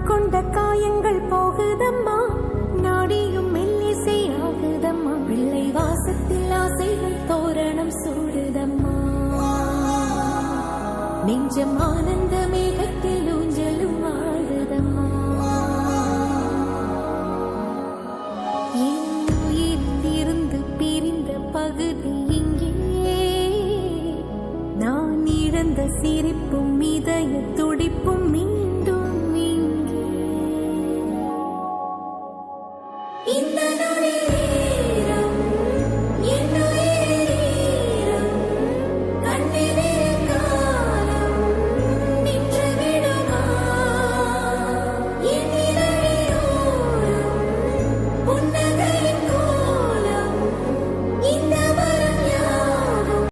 கொண்ட காயங்கள் போகுதம்மா, நாடியும் மெல்லிசை ஆகுதம்மா, பிள்ளை வாசத்தில் ஆசைகள் தோரணம் சூடுதம்மா, நெஞ்சம் ஆனந்த மேகத்தில் ஊஞ்சலும் ஆடுதம்மா. என் உயிரிலிருந்து பிரிந்த பகுதி இங்கே, நான் இழந்த சிரிப்பும் இதயத்துள்